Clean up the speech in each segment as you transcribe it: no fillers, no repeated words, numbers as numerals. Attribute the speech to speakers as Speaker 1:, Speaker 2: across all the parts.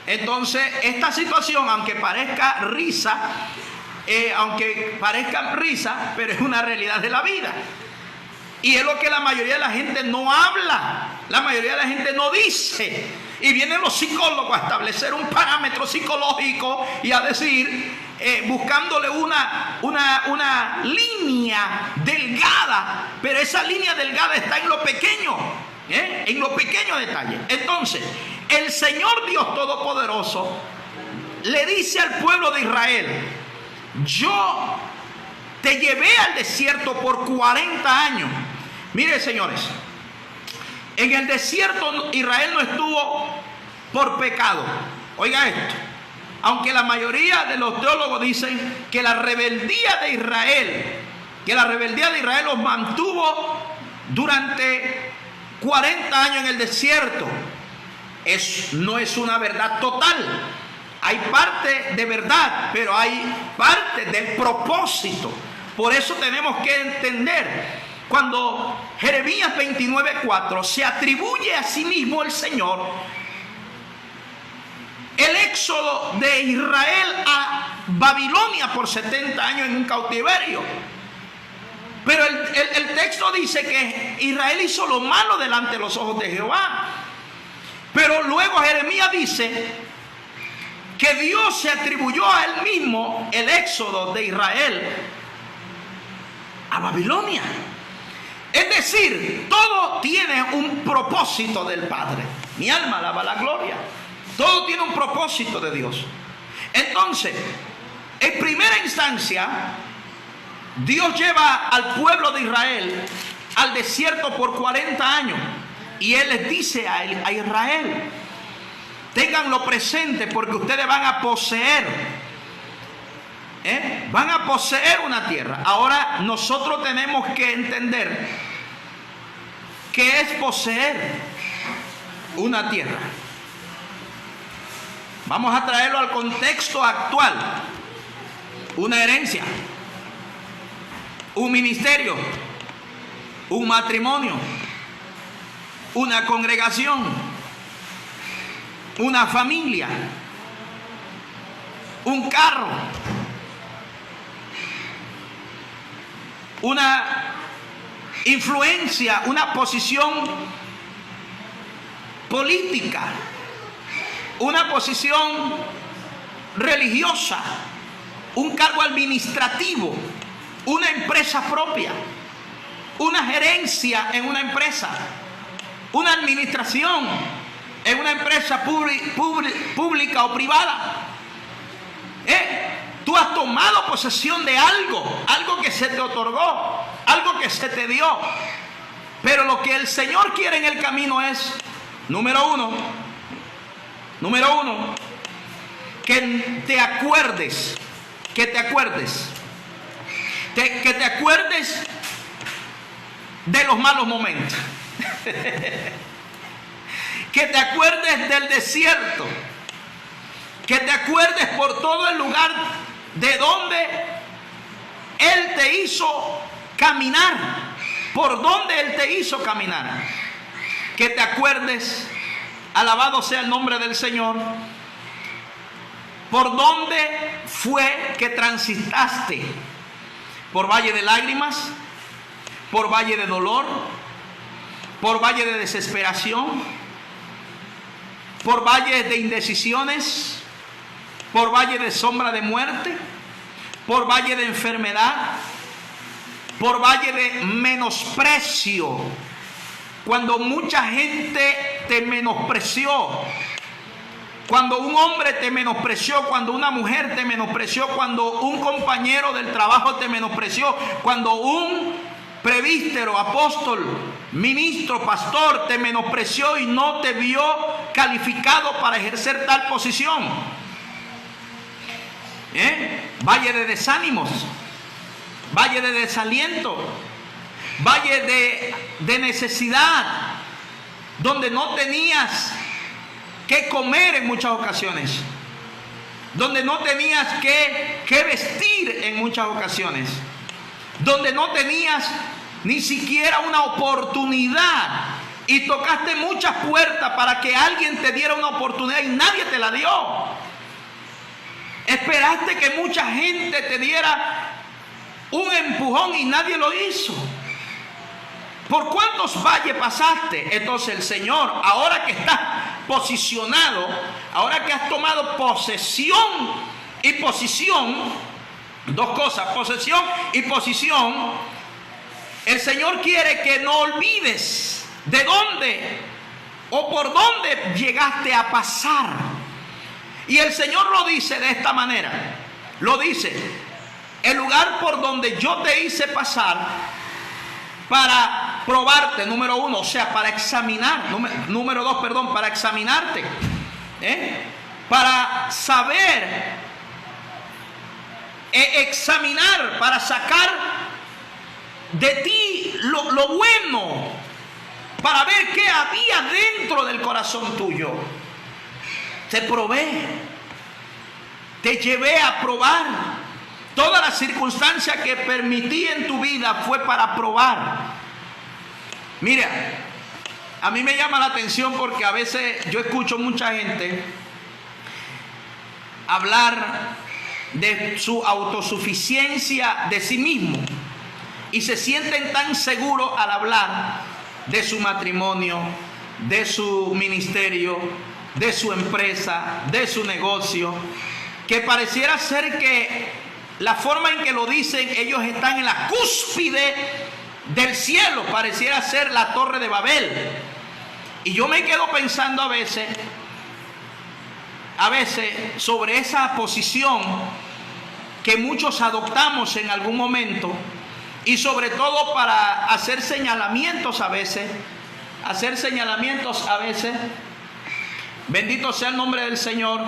Speaker 1: Entonces, esta situación, aunque parezca risa, pero es una realidad de la vida. Y es lo que la mayoría de la gente no habla, la mayoría de la gente no dice. Y vienen los psicólogos a establecer un parámetro psicológico y a decir, buscándole una línea delgada, pero esa línea delgada está en lo pequeño, en los pequeños detalles. Entonces, el Señor Dios Todopoderoso le dice al pueblo de Israel: yo te llevé al desierto por 40 años. Mire, señores, en el desierto Israel no estuvo por pecado. Oiga esto. Aunque la mayoría de los teólogos dicen que la rebeldía de Israel los mantuvo durante 40 años en el desierto. No es una verdad total. Hay parte de verdad, pero hay parte del propósito. Por eso tenemos que entender, cuando Jeremías 29:4 se atribuye a sí mismo el Señor el éxodo de Israel a Babilonia por 70 años en un cautiverio. Pero el texto dice que Israel hizo lo malo delante de los ojos de Jehová. Pero luego Jeremías dice que Dios se atribuyó a él mismo el éxodo de Israel a Babilonia. Es decir, todo tiene un propósito del Padre. Mi alma alaba la gloria. Todo tiene un propósito de Dios. Entonces, en primera instancia, Dios lleva al pueblo de Israel al desierto por 40 años. Y Él les dice a Israel: ténganlo presente, porque ustedes van a poseer. Van a poseer una tierra. Ahora nosotros tenemos que entender qué es poseer una tierra. Vamos a traerlo al contexto actual. Una herencia, un ministerio, un matrimonio, una congregación, una familia, un carro, una influencia, una posición política, una posición religiosa, un cargo administrativo, una empresa propia, una gerencia en una empresa, una administración en una empresa pública o privada. Tú has tomado posesión de algo que se te otorgó, algo que se te dio. Pero lo que el Señor quiere en el camino es, número uno, que te acuerdes de los malos momentos. Que te acuerdes del desierto. Que te acuerdes por todo el lugar de donde Él te hizo caminar. Por donde Él te hizo caminar. Que te acuerdes, alabado sea el nombre del Señor, por dónde fue que transitaste. Por valle de lágrimas, por valle de dolor, por valle de desesperación, por valle de indecisiones, por valle de sombra de muerte, por valle de enfermedad, por valle de menosprecio. Cuando mucha gente te menospreció, cuando un hombre te menospreció, cuando una mujer te menospreció, cuando un compañero del trabajo te menospreció, cuando un presbítero, apóstol, ministro, pastor te menospreció y no te vio calificado para ejercer tal posición. Valle de desánimos, valle de desaliento, valle de necesidad, donde no tenías que comer en muchas ocasiones, donde no tenías que vestir en muchas ocasiones, donde no tenías ni siquiera una oportunidad Y tocaste muchas puertas para que alguien te diera una oportunidad y nadie te la dio. Esperaste que mucha gente te diera un empujón y nadie lo hizo. ¿Por cuántos valles pasaste? Entonces el Señor, ahora que estás posicionado, ahora que has tomado posesión y posición, dos cosas, posesión y posición, el Señor quiere que no olvides de dónde o por dónde llegaste a pasar. Y el Señor lo dice de esta manera, lo dice: el lugar por donde yo te hice pasar para probarte, número uno, o sea, para examinar, número dos, perdón, para examinarte, para saber, examinar, para sacar de ti lo bueno, para ver qué había dentro del corazón tuyo. Te probé, te llevé a probar. Todas las circunstancias que permití en tu vida fue para probar. Mira, a mí me llama la atención porque a veces yo escucho mucha gente hablar de su autosuficiencia de sí mismo y se sienten tan seguros al hablar de su matrimonio, de su ministerio, de su empresa, de su negocio, que pareciera ser que la forma en que lo dicen, ellos están en la cúspide del cielo, pareciera ser la Torre de Babel. Y yo me quedo pensando a veces sobre esa posición que muchos adoptamos en algún momento, y sobre todo para hacer señalamientos a veces, bendito sea el nombre del Señor,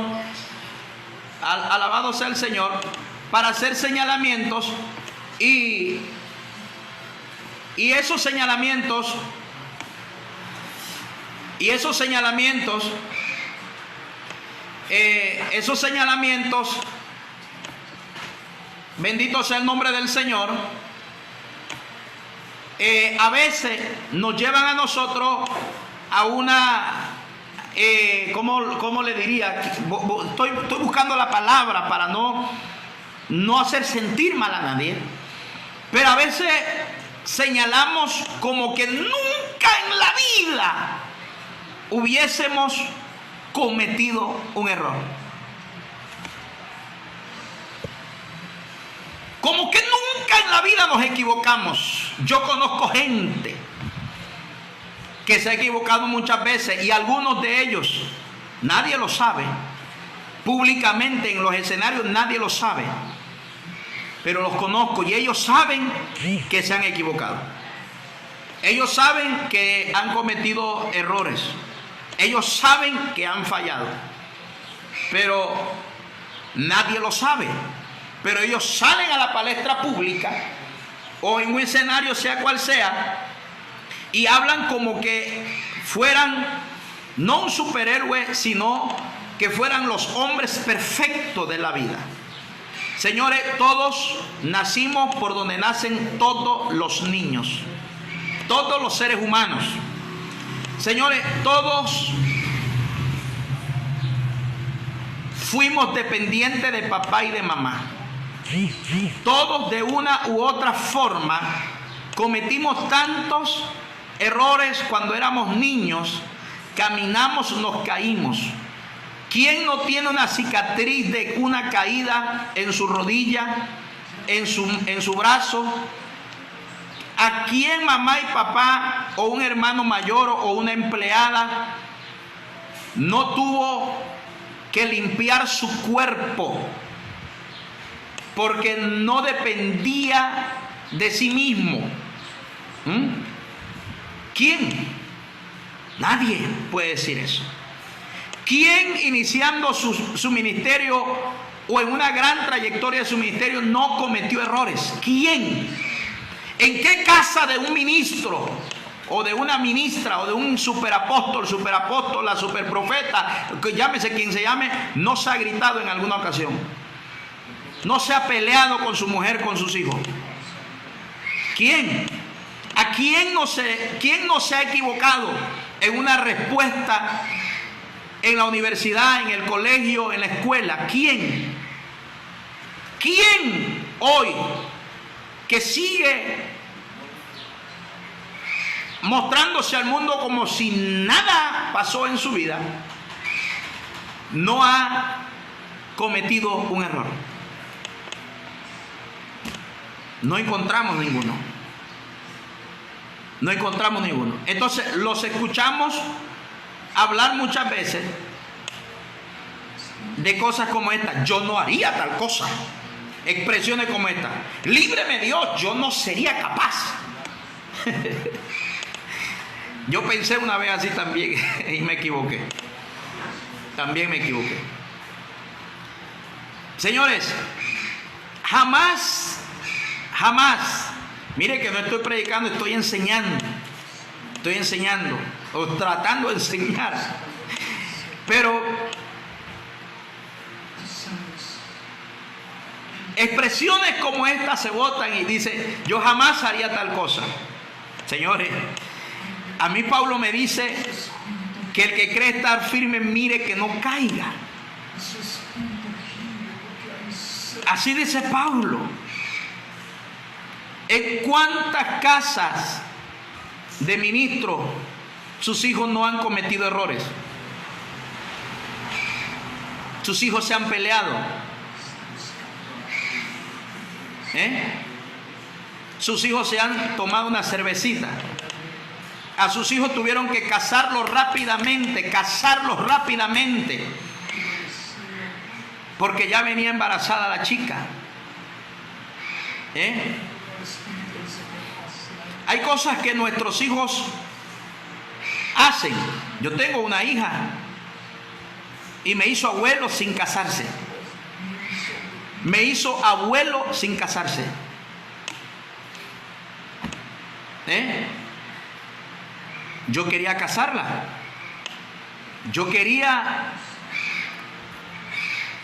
Speaker 1: alabado sea el Señor, para hacer señalamientos y esos señalamientos bendito sea el nombre del Señor, a veces nos llevan a nosotros a una, ¿cómo le diría? Estoy buscando la palabra para no hacer sentir mal a nadie, pero a veces señalamos como que nunca en la vida hubiésemos cometido un error. Como que nunca en la vida nos equivocamos. Yo conozco gente que se ha equivocado muchas veces y algunos de ellos nadie lo sabe. Públicamente en los escenarios nadie lo sabe. Pero los conozco y ellos saben que se han equivocado. Ellos saben que han cometido errores. Ellos saben que han fallado. Pero nadie lo sabe. Pero ellos salen a la palestra pública o en un escenario, sea cual sea, y hablan como que fueran no un superhéroe, sino que fueran los hombres perfectos de la vida. Señores, todos nacimos por donde nacen todos los niños, todos los seres humanos. Señores, todos fuimos dependientes de papá y de mamá. Todos de una u otra forma cometimos tantos errores cuando éramos niños, caminamos, nos caímos. ¿Quién no tiene una cicatriz de una caída en su rodilla, en su brazo? ¿A quién mamá y papá o un hermano mayor o una empleada no tuvo que limpiar su cuerpo porque no dependía de sí mismo? ¿Quién? Nadie puede decir eso. ¿Quién iniciando su ministerio o en una gran trayectoria de su ministerio no cometió errores? ¿Quién? ¿En qué casa de un ministro o de una ministra o de un superapóstol, superapóstola, superprofeta, que llámese quien se llame, no se ha gritado en alguna ocasión? ¿No se ha peleado con su mujer, con sus hijos? ¿Quién? quién no se ha equivocado en una respuesta en la universidad, en el colegio, en la escuela? ¿Quién? ¿Quién hoy que sigue mostrándose al mundo como si nada pasó en su vida, no ha cometido un error? No encontramos ninguno. No encontramos ninguno. Entonces los escuchamos hablar muchas veces de cosas como esta: yo no haría tal cosa. Expresiones como esta: líbreme Dios, yo no sería capaz. Yo pensé una vez así también y me equivoqué. También me equivoqué. Señores, jamás, mire que no estoy predicando, estoy enseñando o tratando de enseñar. Pero expresiones como esta se botan y dice: yo jamás haría tal cosa. Señores, a mí Pablo me dice que el que cree estar firme mire que no caiga. Así dice Pablo. ¿En cuántas casas de ministros sus hijos no han cometido errores? Sus hijos se han peleado. Sus hijos se han tomado una cervecita. A sus hijos tuvieron que casarlos rápidamente, porque ya venía embarazada la chica. Hay cosas que nuestros hijos hacen. Yo tengo una hija y me hizo abuelo sin casarse. Me hizo abuelo sin casarse. Yo quería casarla. Yo quería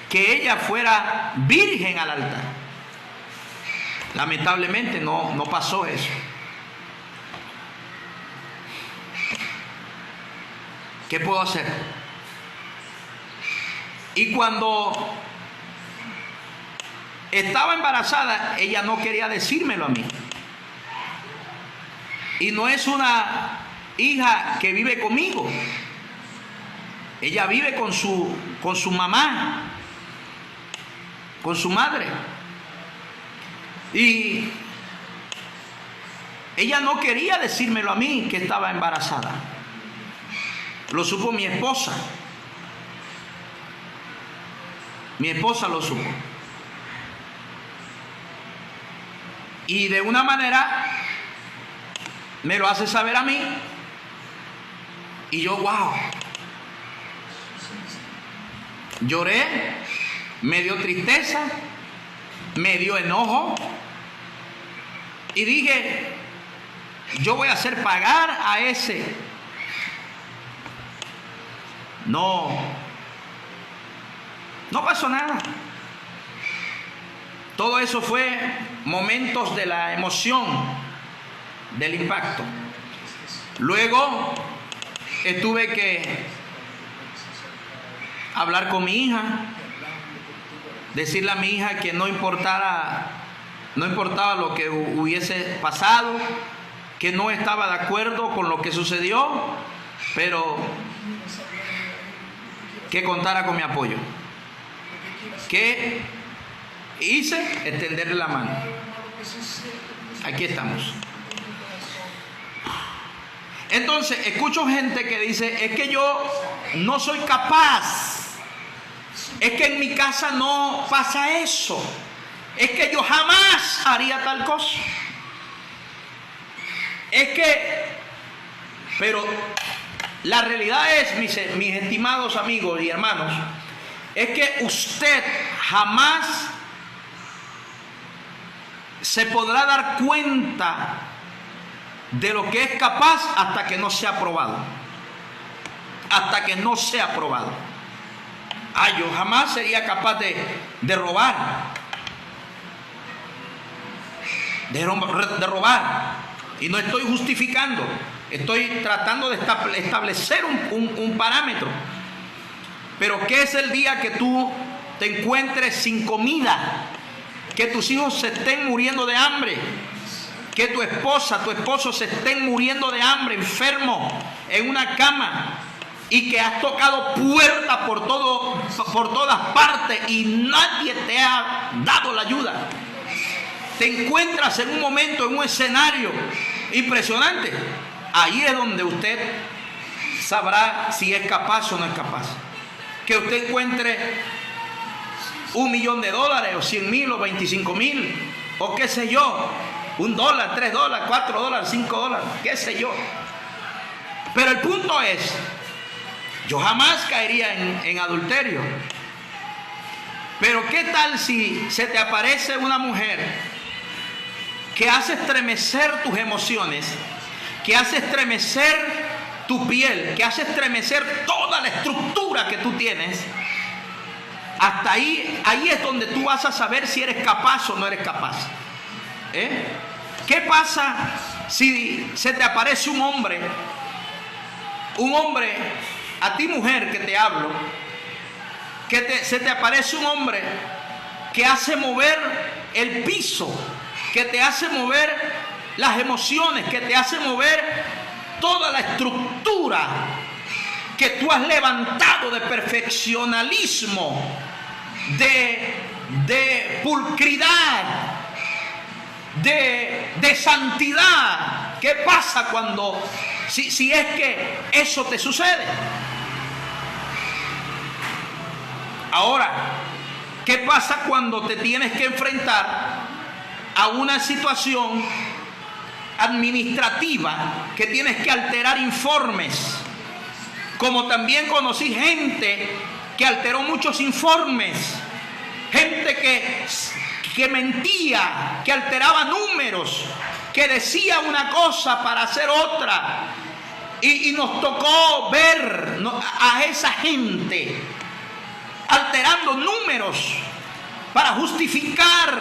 Speaker 1: que ella fuera virgen al altar. Lamentablemente no pasó eso. ¿Qué puedo hacer? Y cuando estaba embarazada, ella no quería decírmelo a mí. Y no es una hija que vive conmigo. Ella vive con su mamá, con su madre. Y ella no quería decírmelo a mí que estaba embarazada. Lo supo mi esposa. Mi esposa lo supo. Y de una manera me lo hace saber a mí. Y yo, wow. Lloré, me dio tristeza, me dio enojo. Y dije, yo voy a hacer pagar a ese. No pasó nada. Todo eso fue momentos de la emoción, del impacto. Luego tuve que hablar con mi hija, decirle a mi hija que no importaba lo que hubiese pasado, que no estaba de acuerdo con lo que sucedió, pero que contara con mi apoyo. ¿Qué hice? Extenderle la mano. Aquí estamos. Entonces, escucho gente que dice: es que yo no soy capaz. Es que en mi casa no pasa eso. Es que yo jamás haría tal cosa. Es que... Pero la realidad es, mis estimados amigos y hermanos, es que usted jamás se podrá dar cuenta de lo que es capaz hasta que no sea probado. Hasta que no sea probado. Yo jamás sería capaz de robar. De robar. Y no estoy justificando, estoy tratando de establecer un parámetro. Pero ¿qué es el día que tú te encuentres sin comida? Que tus hijos se estén muriendo de hambre. Que tu esposa, tu esposo se estén muriendo de hambre, enfermo, en una cama. Y que has tocado puertas por todas partes y nadie te ha dado la ayuda. Te encuentras en un momento, en un escenario impresionante. Ahí es donde usted sabrá si es capaz o no es capaz. Que usted encuentre $1 millón o 100,000 o 25,000 o qué sé yo, $1, $3, $4, $5, qué sé yo. Pero el punto es, yo jamás caería en adulterio. Pero qué tal si se te aparece una mujer que hace estremecer tus emociones, que hace estremecer tu piel, que hace estremecer toda la estructura que tú tienes? Hasta ahí es donde tú vas a saber si eres capaz o no eres capaz. ¿Qué pasa si se te aparece un hombre, a ti mujer que te hablo, se te aparece un hombre que hace mover el piso, que te hace mover las emociones, que te hace mover toda la estructura que tú has levantado de perfeccionalismo, de pulcridad, de santidad? ¿Qué pasa cuando, si es que eso te sucede? Ahora, ¿qué pasa cuando te tienes que enfrentar a una situación administrativa que tienes que alterar informes? Como también conocí gente que alteró muchos informes, gente que mentía, que alteraba números, que decía una cosa para hacer otra. Y nos tocó ver a esa gente alterando números para justificar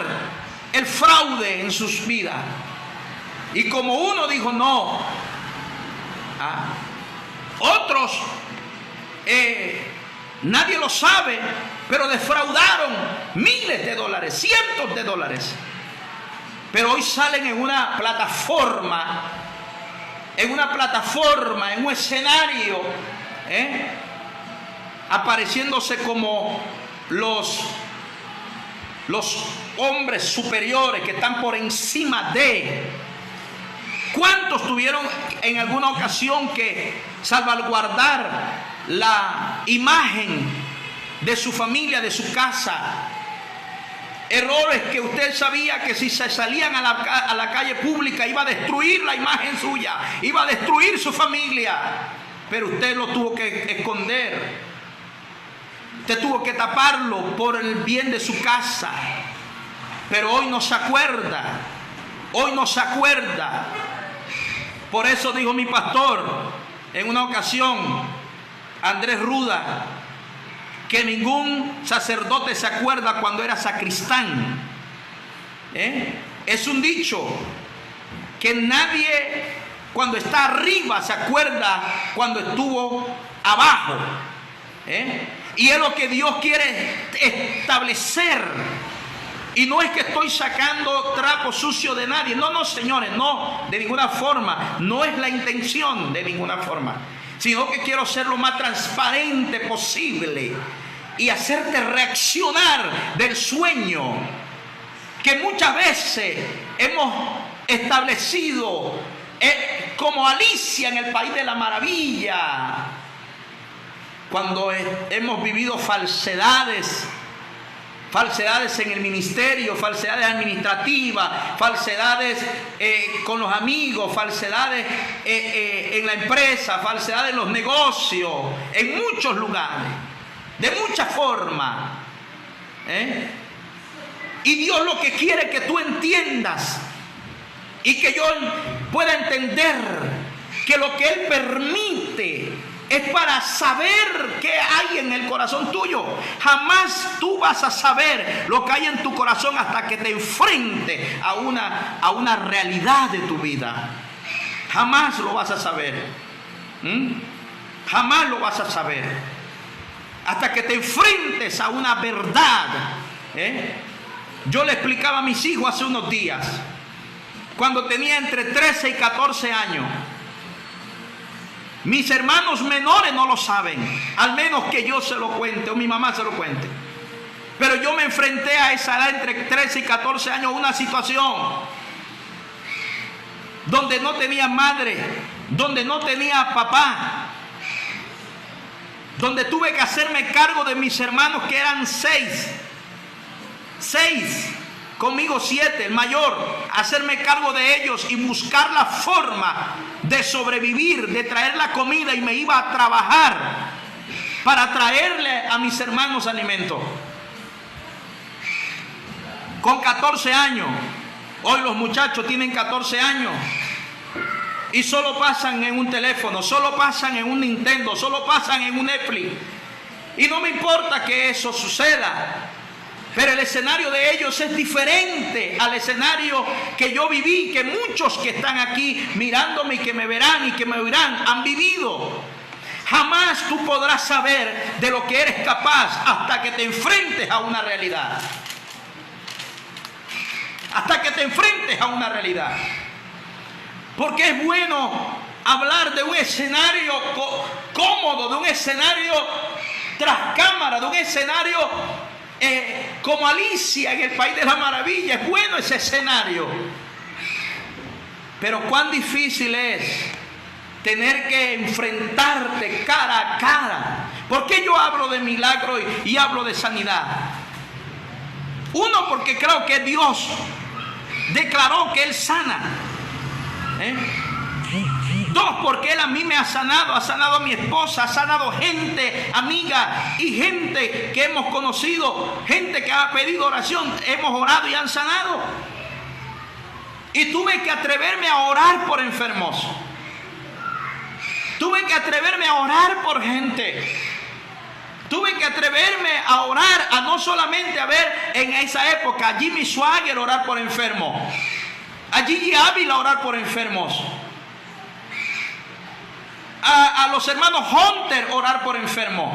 Speaker 1: el fraude en sus vidas. Y como uno dijo no, otros nadie lo sabe, pero defraudaron miles de dólares, cientos de dólares. Pero hoy salen en una plataforma, en un escenario, apareciéndose como los hombres superiores que están por encima de. ¿Cuántos tuvieron en alguna ocasión que salvaguardar la imagen de su familia, de su casa? Errores que usted sabía que si se salían a la calle pública iba a destruir la imagen suya, iba a destruir su familia, pero usted lo tuvo que esconder. Usted tuvo que taparlo por el bien de su casa. Pero hoy no se acuerda. Hoy no se acuerda. Por eso dijo mi pastor en una ocasión, Andrés Ruda, que ningún sacerdote se acuerda cuando era sacristán. Es un dicho que nadie cuando está arriba se acuerda cuando estuvo abajo. Y es lo que Dios quiere establecer. Y no es que estoy sacando trapo sucio de nadie. No, señores, no, de ninguna forma. No es la intención de ninguna forma. Sino que quiero ser lo más transparente posible y hacerte reaccionar del sueño que muchas veces hemos establecido como Alicia en el País de la Maravilla, cuando hemos vivido falsedades en el ministerio, falsedades administrativas, falsedades con los amigos, falsedades en la empresa, falsedades en los negocios, en muchos lugares, de muchas formas. Y Dios lo que quiere es que tú entiendas y que yo pueda entender que lo que Él permite es para saber qué hay en el corazón tuyo. Jamás tú vas a saber lo que hay en tu corazón hasta que te enfrentes a una realidad de tu vida. Jamás lo vas a saber. Jamás lo vas a saber. Hasta que te enfrentes a una verdad. Yo le explicaba a mis hijos hace unos días, cuando tenía entre 13 y 14 años. Mis hermanos menores no lo saben, al menos que yo se lo cuente o mi mamá se lo cuente. Pero yo me enfrenté a esa edad, entre 13 y 14 años, a una situación donde no tenía madre, donde no tenía papá, donde tuve que hacerme cargo de mis hermanos, que eran 6, conmigo 7, el mayor, hacerme cargo de ellos y buscar la forma de sobrevivir, de traer la comida, y me iba a trabajar para traerle a mis hermanos alimento. Con 14 años, hoy los muchachos tienen 14 años y solo pasan en un teléfono, solo pasan en un Nintendo, solo pasan en un Netflix. Y no me importa que eso suceda, pero el escenario de ellos es diferente al escenario que yo viví, que muchos que están aquí mirándome y que me verán y que me oirán han vivido. Jamás tú podrás saber de lo que eres capaz hasta que te enfrentes a una realidad. Hasta que te enfrentes a una realidad. Porque es bueno hablar de un escenario cómodo, de un escenario tras cámara, de un escenario como Alicia en el País de la Maravilla. Es bueno ese escenario. Pero cuán difícil es tener que enfrentarte cara a cara. ¿Por qué yo hablo de milagro y hablo de sanidad? Uno, porque creo que Dios declaró que Él sana. Dos, porque Él a mí me ha sanado a mi esposa, ha sanado gente, amiga y gente que hemos conocido, gente que ha pedido oración, hemos orado y han sanado. Y tuve que atreverme a orar por enfermos. Tuve que atreverme a orar por gente. Tuve que atreverme a orar, a no solamente a ver en esa época a Jimmy Swagger orar por enfermos, a Gigi Ávila orar por enfermos, a los hermanos Hunter orar por enfermos.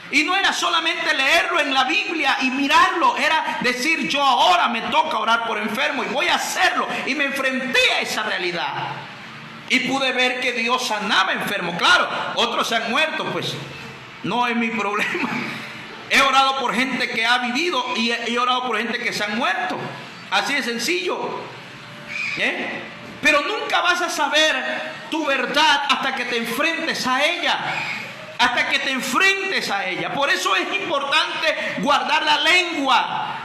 Speaker 1: Y no era solamente leerlo en la Biblia y mirarlo, era decir: yo ahora me toca orar por enfermos y voy a hacerlo. Y me enfrenté a esa realidad y pude ver que Dios sanaba enfermos. Claro, otros se han muerto, pues no es mi problema. He orado por gente que ha vivido y he orado por gente que se han muerto. Así de sencillo. Pero nunca vas a saber tu verdad hasta que te enfrentes a ella. Hasta que te enfrentes a ella. Por eso es importante guardar la lengua.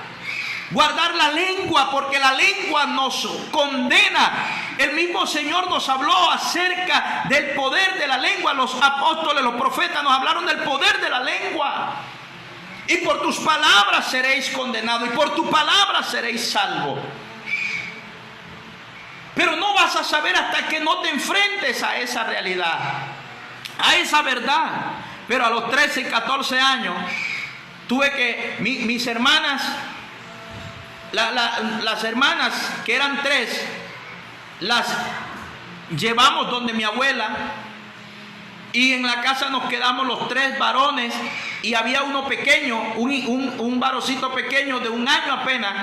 Speaker 1: Guardar la lengua, porque la lengua nos condena. El mismo Señor nos habló acerca del poder de la lengua. Los apóstoles, los profetas nos hablaron del poder de la lengua. Y por tus palabras seréis condenados, y por tu palabra seréis salvos. Pero no vas a saber hasta que no te enfrentes a esa realidad, a esa verdad. Pero a los 13 y 14 años tuve que, mis hermanas, las hermanas que eran 3, las llevamos donde mi abuela, y en la casa nos quedamos los 3 varones, y había uno pequeño, un varoncito pequeño de 1 año apenas,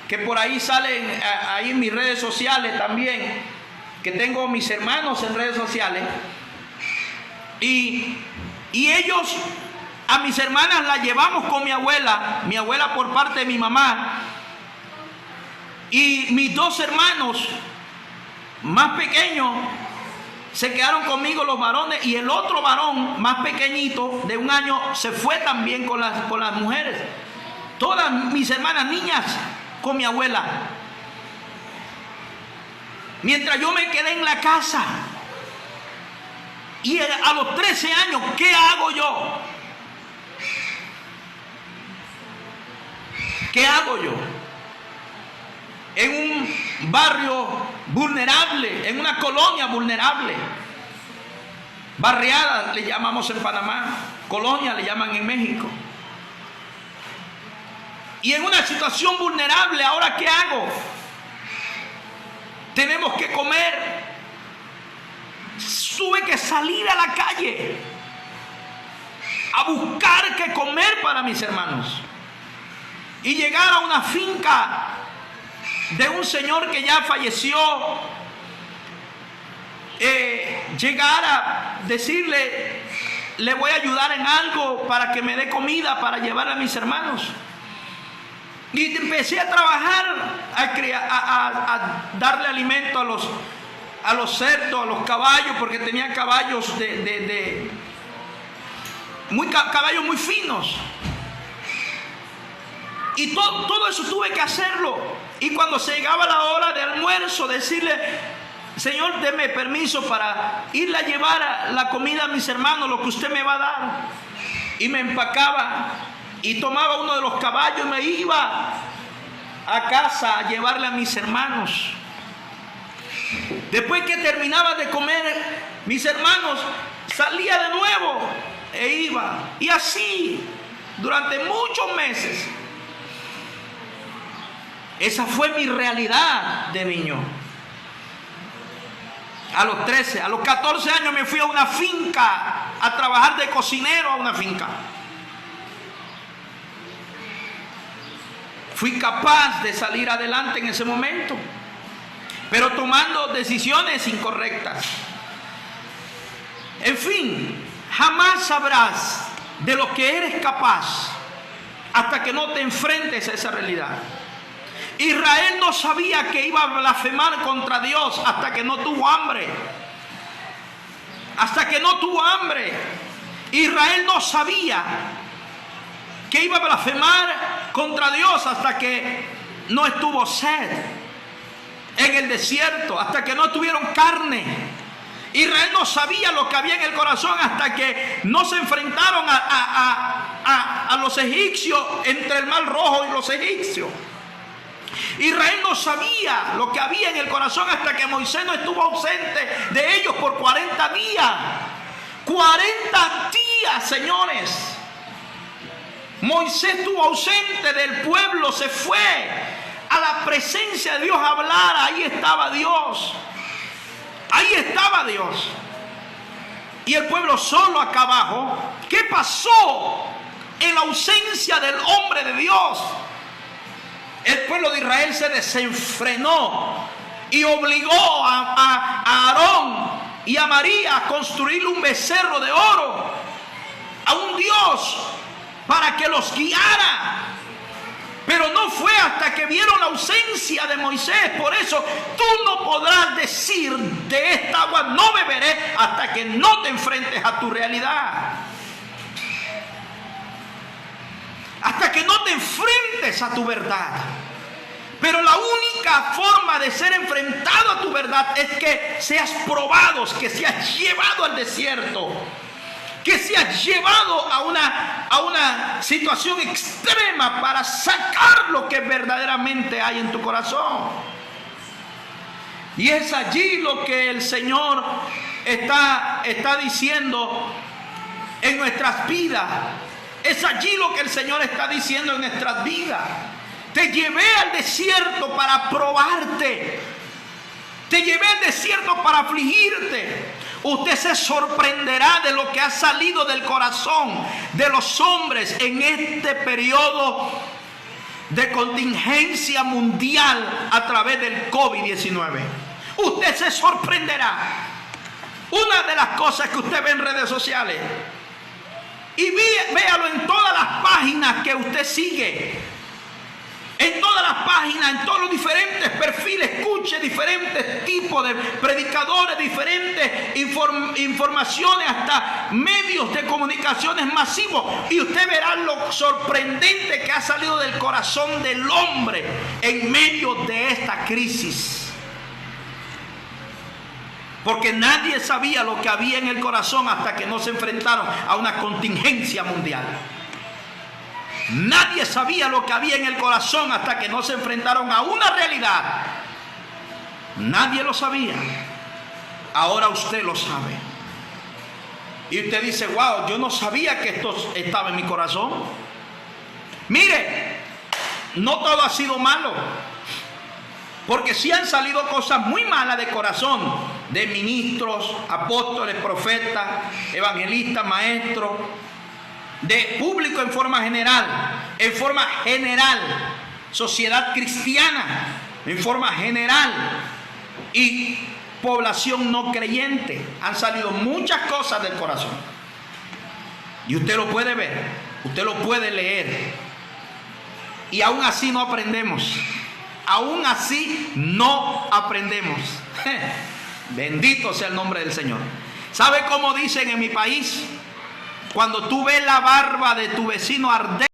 Speaker 1: que por ahí salen ahí en mis redes sociales también, que tengo mis hermanos en redes sociales. Y ellos, a mis hermanas las llevamos con mi abuela por parte de mi mamá, y mis 2 hermanos más pequeños se quedaron conmigo, los varones, y el otro varón más pequeñito de 1 año se fue también con las mujeres. Todas mis hermanas niñas con mi abuela. Mientras yo me quedé en la casa. Y a los 13 años, ¿qué hago yo? ¿Qué hago yo? En un barrio vulnerable, en una colonia vulnerable. Barriada le llamamos en Panamá, colonia le llaman en México. Y en una situación vulnerable, ¿ahora qué hago? Tenemos que comer. tuve que salir a la calle a buscar qué comer para mis hermanos. Y llegar a una finca de un señor que ya falleció, llegar a decirle, le voy a ayudar en algo para que me dé comida para llevar a mis hermanos. Y empecé a trabajar, a darle alimento a los cerdos, a los caballos, porque tenían caballos caballos muy finos. Y todo eso tuve que hacerlo. Y cuando se llegaba la hora de almuerzo, decirle, Señor, deme permiso para irle a llevar la comida a mis hermanos, lo que usted me va a dar. Y me empacaba y tomaba uno de los caballos y me iba a casa a llevarle a mis hermanos. Después que terminaba de comer, mis hermanos, salía de nuevo e iba. Y así, durante muchos meses. Esa fue mi realidad de niño. A los 13, a los 14 años me fui a una finca a trabajar de cocinero a una finca. Fui capaz de salir adelante en ese momento, pero tomando decisiones incorrectas. En fin, jamás sabrás de lo que eres capaz hasta que no te enfrentes a esa realidad. Israel no sabía que iba a blasfemar contra Dios hasta que no tuvo hambre. Hasta que no tuvo hambre. Israel no sabía que iba a blasfemar contra Dios hasta que no estuvo sed en el desierto, hasta que no tuvieron carne. Israel no sabía lo que había en el corazón hasta que no se enfrentaron a los egipcios, entre el Mar Rojo y los egipcios. Israel no sabía lo que había en el corazón hasta que Moisés no estuvo ausente de ellos por 40 días. 40 días, señores. Moisés estuvo ausente del pueblo, se fue a la presencia de Dios a hablar. Ahí estaba Dios. Ahí estaba Dios. Y el pueblo solo acá abajo. ¿Qué pasó en la ausencia del hombre de Dios? El pueblo de Israel se desenfrenó y obligó a Aarón y a María a construir un becerro de oro a un Dios para que los guiara. Pero no fue hasta que vieron la ausencia de Moisés. Por eso tú no podrás decir, de esta agua no beberé, hasta que no te enfrentes a tu realidad. Hasta que no te enfrentes a tu verdad. Pero la única forma de ser enfrentado a tu verdad es que seas probado, que seas llevado al desierto, que seas llevado a una situación extrema para sacar lo que verdaderamente hay en tu corazón. Y es allí lo que el Señor está diciendo en nuestras vidas. Es allí lo que el Señor está diciendo en nuestras vidas. Te llevé al desierto para probarte. Te llevé al desierto para afligirte. Usted se sorprenderá de lo que ha salido del corazón de los hombres en este periodo de contingencia mundial a través del COVID-19. Usted se sorprenderá. Una de las cosas que usted ve en redes sociales, y véalo en todas las páginas que usted sigue, en todas las páginas, en todos los diferentes perfiles, escuche diferentes tipos de predicadores, diferentes informaciones, hasta medios de comunicaciones masivos, y usted verá lo sorprendente que ha salido del corazón del hombre en medio de esta crisis. Porque nadie sabía lo que había en el corazón hasta que no se enfrentaron a una contingencia mundial. Nadie sabía lo que había en el corazón hasta que no se enfrentaron a una realidad. Nadie lo sabía. Ahora usted lo sabe. Y usted dice, wow, yo no sabía que esto estaba en mi corazón. Mire, no todo ha sido malo. Porque sí han salido cosas muy malas de corazón. de ministros, apóstoles, profetas, evangelistas, maestros, de público en forma general, sociedad cristiana en forma general y población no creyente. Han salido muchas cosas del corazón y usted lo puede ver, usted lo puede leer, y aún así no aprendemos. Aún así no aprendemos. Bendito sea el nombre del Señor. ¿Sabe cómo dicen en mi país? Cuando tú ves la barba de tu vecino arder,